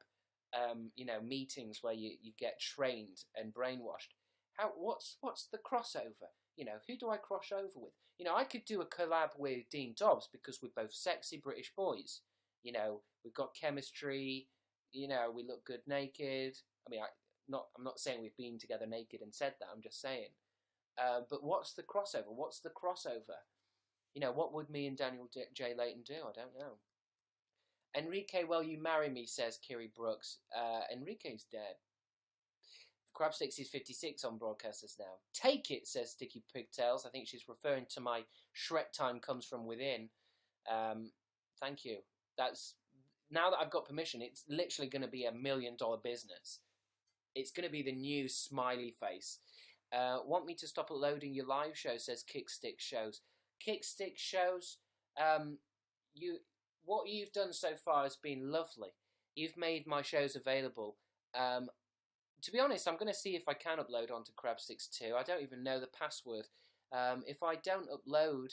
meetings where you get trained and brainwashed. What's the crossover? Who do I cross over with? I could do a collab with Dean Dobbs because we're both sexy British boys. We've got chemistry. We look good naked. I mean, I'm not saying we've been together naked and said that. I'm just saying. But what's the crossover? What's the crossover? What would me and Daniel J. Layton do? I don't know. Enrique, will you marry me, says Kiri Brooks. Enrique's dead. Crabstickz is 56 on broadcasters now. Take it, says Sticky Pigtails. I think she's referring to my Shrek time comes from within. Thank you. Now that I've got permission, it's literally going to be $1 million business. It's going to be the new smiley face. Want me to stop uploading your live show, says Kickstick Shows. Kickstick Shows, what you've done so far has been lovely. You've made my shows available. To be honest, I'm going to see if I can upload onto Crabstickz 2. I don't even know the password. If I don't upload,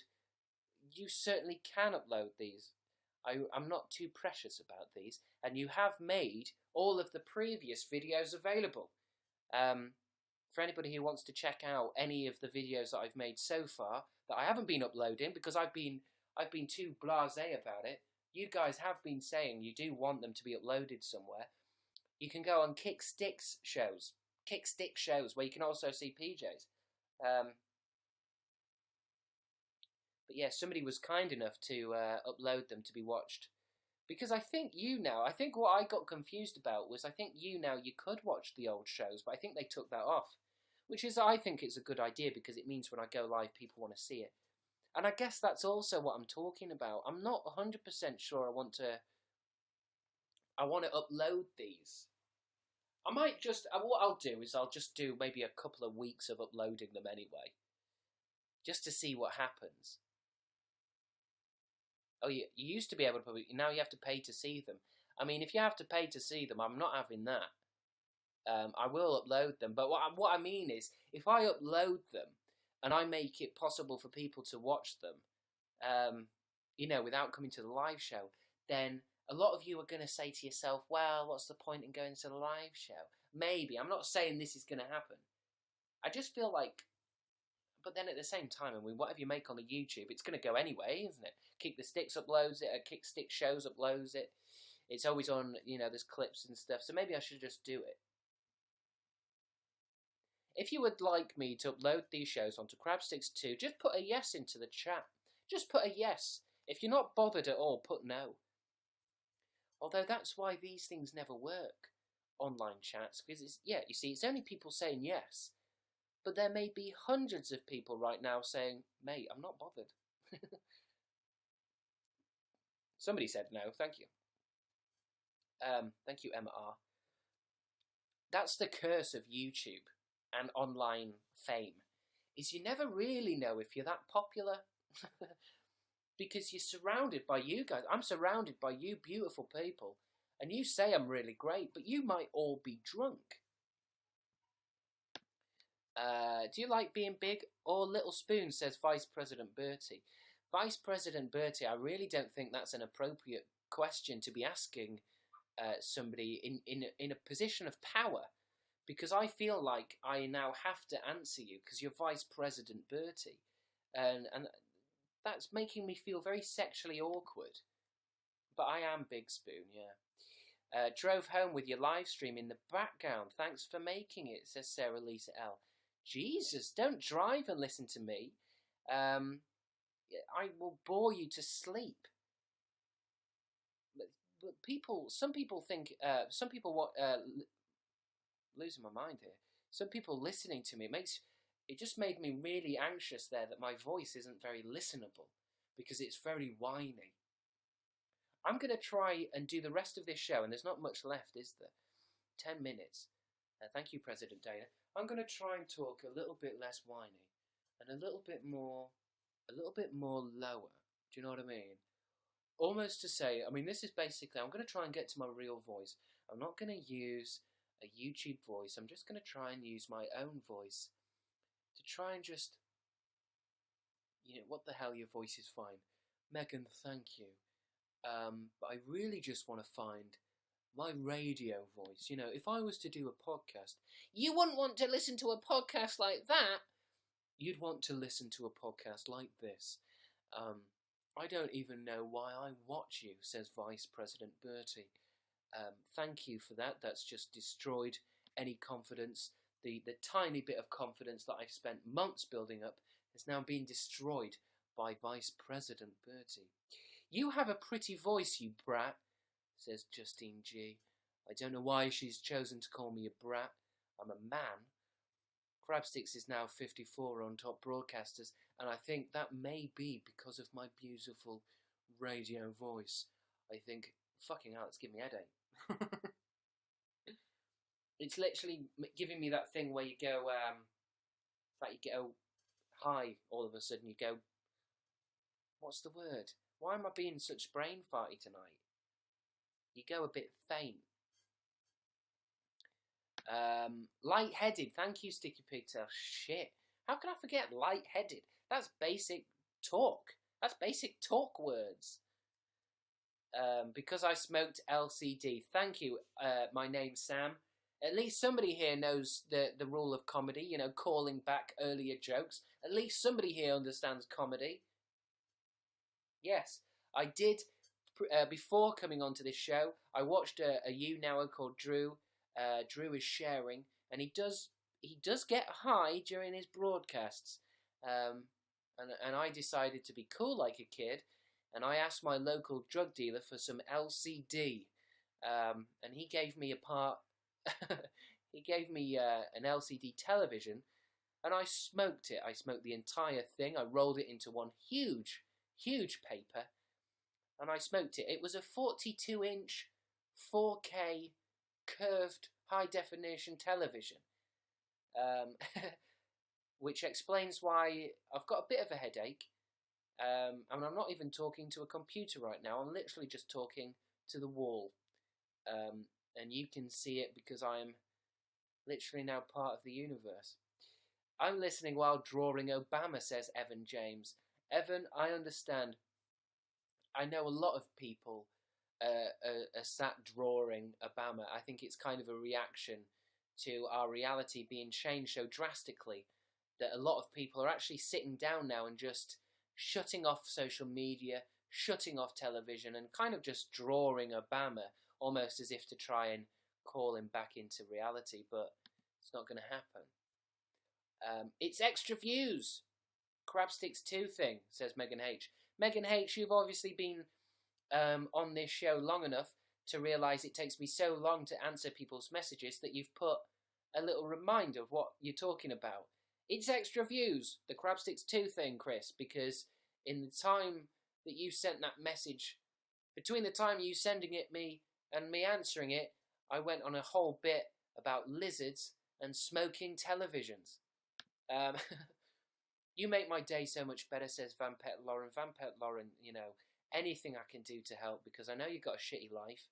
you certainly can upload these. I'm not too precious about these. And you have made all of the previous videos available. For anybody who wants to check out any of the videos that I've made so far, that I haven't been uploading because I've been too blasé about it. You guys have been saying you do want them to be uploaded somewhere. You can go on Kickstickz shows, where you can also see PJs. But yeah, somebody was kind enough to upload them to be watched. Because I think what I got confused about was I think YouNow you could watch the old shows, but I think they took that off. Which is, I think it's a good idea because it means when I go live, people want to see it. And I guess that's also what I'm talking about. I'm not 100% sure I want to upload these. I might just, what I'll do is I'll just do maybe a couple of weeks of uploading them anyway. Just to see what happens. Oh, you used to be able to, now you have to pay to see them. I mean, if you have to pay to see them, I'm not having that. I will upload them, but what I mean is, if I upload them, and I make it possible for people to watch them, without coming to the live show, then a lot of you are going to say to yourself, well, what's the point in going to the live show? Maybe. I'm not saying this is going to happen. I just feel like, but then at the same time, I mean, whatever you make on the YouTube, it's going to go anyway, isn't it? Kick the Sticks uploads it, Kickstick Shows uploads it. It's always on, there's clips and stuff, so maybe I should just do it. If you would like me to upload these shows onto Crabstickz 2, just put a yes into the chat. Just put a yes. If you're not bothered at all, put no. Although that's why these things never work, online chats, because it's only people saying yes. But there may be hundreds of people right now saying, mate, I'm not bothered. Somebody said no, thank you. Thank you, Emma R. That's the curse of YouTube and online fame, is you never really know if you're that popular. Because you're surrounded by you guys. I'm surrounded by you beautiful people. And you say I'm really great, but you might all be drunk. Do you like being big or little spoon, says Vice President Bertie. Vice President Bertie, I really don't think that's an appropriate question to be asking somebody in a position of power. Because I feel like I now have to answer you because you're Vice President Bertie. And that's making me feel very sexually awkward. But I am Big Spoon, yeah. Drove home with your live stream in the background. Thanks for making it, says Sarah Lisa L. Jesus, don't drive and listen to me. I will bore you to sleep. But some people think, losing my mind here. Some people listening to me, it just made me really anxious there that my voice isn't very listenable because it's very whiny. I'm going to try and do the rest of this show, and there's not much left, is there? 10 minutes. Thank you, President Dana. I'm going to try and talk a little bit less whiny and a little bit more lower. Do you know what I mean? Almost to say, I mean, this is basically, I'm going to try and get to my real voice. I'm not going to use a YouTube voice. I'm just going to try and use my own voice to try and just, what the hell, your voice is fine. Megan, thank you. But I really just want to find my radio voice. If I was to do a podcast, you wouldn't want to listen to a podcast like that. You'd want to listen to a podcast like this. I don't even know why I watch you, says Vice President Bertie. Thank you for that. That's just destroyed any confidence. The tiny bit of confidence that I've spent months building up has now been destroyed by Vice President Bertie. You have a pretty voice, you brat, says Justine G. I don't know why she's chosen to call me a brat. I'm a man. Crabstickz is now 54 on Top Broadcasters, and I think that may be because of my beautiful radio voice. I think, fucking hell, it's giving me a headache. It's literally giving me that thing where you go, like you go high all of a sudden. You go, what's the word? Why am I being such brain farty tonight? You go a bit faint. Light-headed. Thank you, Sticky Pigtail. Shit. How can I forget light-headed? That's basic talk. That's basic talk words. Because I smoked LCD. Thank you. My name's Sam. At least somebody here knows the rule of comedy, calling back earlier jokes. At least somebody here understands comedy. Yes, I did, before coming onto this show, I watched a YouNow called Drew. Drew is sharing, and he does get high during his broadcasts. And I decided to be cool like a kid, and I asked my local drug dealer for some LCD. And he gave me an LCD television, and I smoked it. I smoked the entire thing. I rolled it into one huge paper, and I smoked it. It was a 42-inch 4K curved high-definition television, which explains why I've got a bit of a headache. And I'm not even talking to a computer right now. I'm literally just talking to the wall. And you can see it because I'm literally now part of the universe. I'm listening while drawing Obama, says Evan James. Evan, I understand. I know a lot of people are sat drawing Obama. I think it's kind of a reaction to our reality being changed so drastically that a lot of people are actually sitting down now and just shutting off social media, shutting off television, and kind of just drawing Obama, almost as if to try and call him back into reality, but it's not going to happen. It's extra views. Crabstickz 2 thing, says Megan H. Megan H, you've obviously been on this show long enough to realise it takes me so long to answer people's messages that you've put a little reminder of what you're talking about. It's extra views, the Crabstickz 2 thing, Chris, because in the time that you sent that message, between the time you sending it me and me answering it, I went on a whole bit about lizards and smoking televisions. You make my day so much better, says Vampet Lauren. Vampet Lauren, anything I can do to help, because I know you've got a shitty life.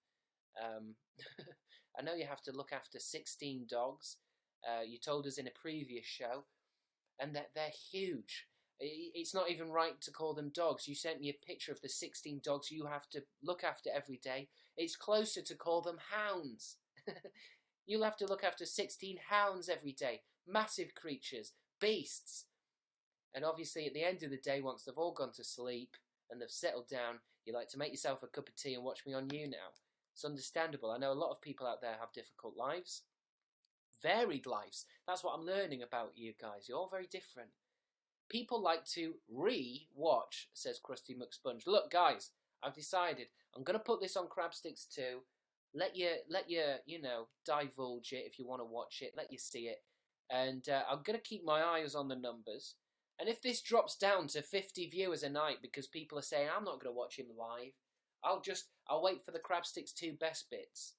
I know you have to look after 16 dogs. You told us in a previous show, and that they're huge. It's not even right to call them dogs. You sent me a picture of the 16 dogs you have to look after every day. It's closer to call them hounds. You'll have to look after 16 hounds every day. Massive creatures, beasts. And obviously at the end of the day, once they've all gone to sleep and they've settled down, you like to make yourself a cup of tea and watch me on YouNow. It's understandable. I know a lot of people out there have difficult lives. Varied lives. That's what I'm learning about you guys. You're all very different. People like to re-watch, says Krusty McSponge. Look, guys, I've decided I'm going to put this on Crabstickz too. Let you, divulge it if you want to watch it. Let you see it. And I'm going to keep my eyes on the numbers. And if this drops down to 50 viewers a night because people are saying, I'm not going to watch him live, I'll wait for the Crabstickz 2 best bits.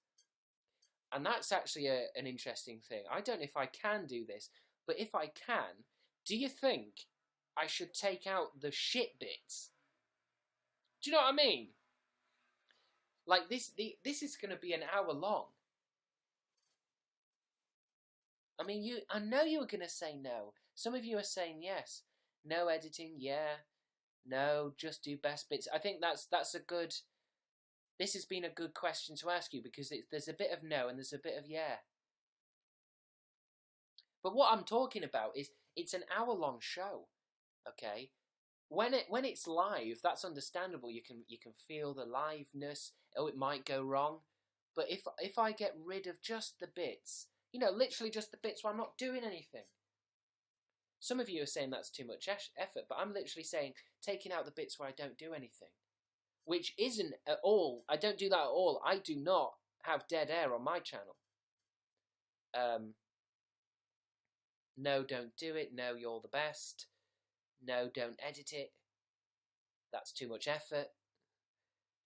And that's actually an interesting thing. I don't know if I can do this, but if I can, do you think I should take out the shit bits? Do you know what I mean? Like, this is going to be an hour long. I mean, I know you were going to say no. Some of you are saying yes. No editing, yeah. No, just do best bits. I think that's a good... This has been a good question to ask you because there's a bit of no and there's a bit of yeah. But what I'm talking about is it's an hour-long show, okay? When it's live, that's understandable. You can feel the liveness. Oh, it might go wrong. But if I get rid of just the bits, literally just the bits where I'm not doing anything. Some of you are saying that's too much effort, but I'm literally saying taking out the bits where I don't do anything. Which isn't at all, I don't do that at all. I do not have dead air on my channel. No, don't do it. No, you're the best. No, don't edit it. That's too much effort.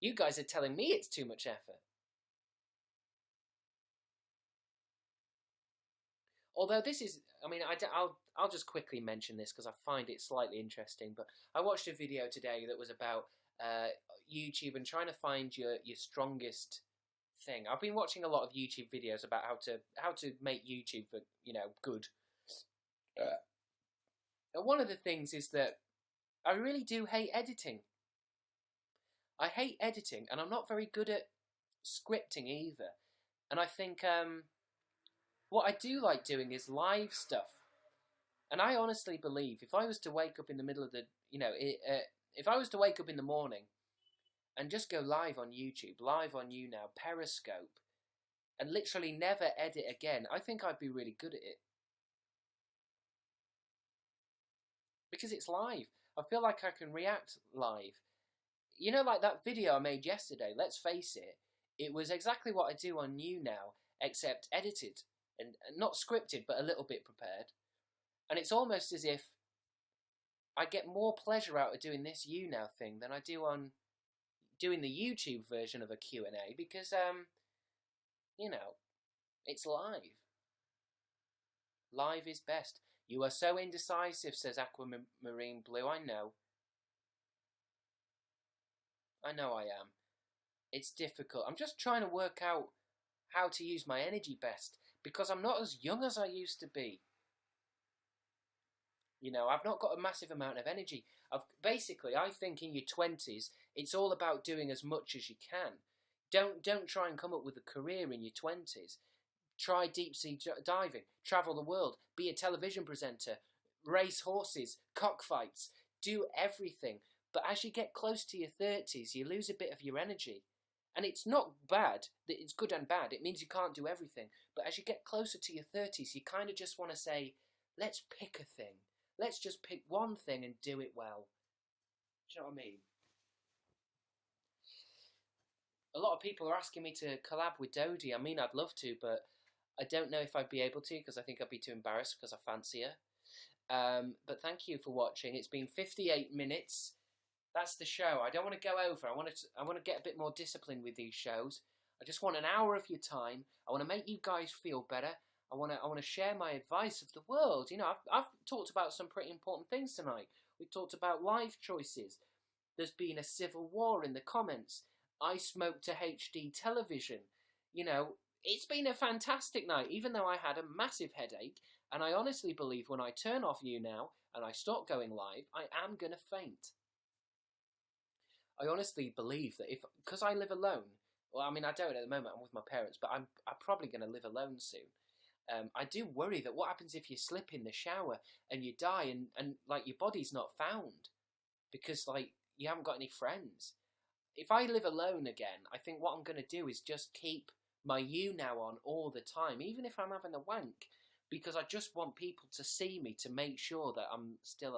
You guys are telling me it's too much effort. Although this is, I mean, I'll just quickly mention this because I find it slightly interesting. But I watched a video today that was about YouTube and trying to find your strongest thing. I've been watching a lot of YouTube videos about how to make YouTube, good. And one of the things is that I really do hate editing. I hate editing, and I'm not very good at scripting either. And I think what I do like doing is live stuff. And I honestly believe if I was to wake up in the middle of the, if I was to wake up in the morning and just go live on YouTube, live on YouNow, Periscope, and literally never edit again, I think I'd be really good at it. Because it's live. I feel like I can react live. Like that video I made yesterday, let's face it, it was exactly what I do on YouNow, except edited, and not scripted, but a little bit prepared. And it's almost as if I get more pleasure out of doing this YouNow thing than I do on doing the YouTube version of a Q&A, because, it's live. Live is best. You are so indecisive, says Aquamarine Blue. I know. I know I am. It's difficult. I'm just trying to work out how to use my energy best, because I'm not as young as I used to be. I've not got a massive amount of energy. Basically, I think in your 20s, it's all about doing as much as you can. Don't try and come up with a career in your 20s. Try deep sea diving, travel the world, be a television presenter, race horses, cockfights, do everything. But as you get close to your 30s, you lose a bit of your energy. And it's not bad, it's good and bad, it means you can't do everything. But as you get closer to your 30s, you kind of just want to say, let's pick a thing. Let's just pick one thing and do it well. Do you know what I mean? A lot of people are asking me to collab with Dodie. I mean, I'd love to, but I don't know if I'd be able to because I think I'd be too embarrassed because I fancy her. But thank you for watching. It's been 58 minutes. That's the show. I don't want to go over. I want to get a bit more disciplined with these shows. I just want an hour of your time. I want to make you guys feel better. I want to share my advice of the world. I've talked about some pretty important things tonight. We talked about life choices. There's been a civil war in the comments. I smoked to HD television. It's been a fantastic night, even though I had a massive headache. And I honestly believe when I turn off YouNow and I stop going live, I am going to faint. I honestly believe that because I live alone, well, I mean, I don't at the moment, I'm with my parents, but I'm probably going to live alone soon. I do worry that what happens if you slip in the shower and you die and your body's not found because, you haven't got any friends. If I live alone again, I think what I'm going to do is just keep my YouNow on all the time, even if I'm having a wank, because I just want people to see me to make sure that I'm still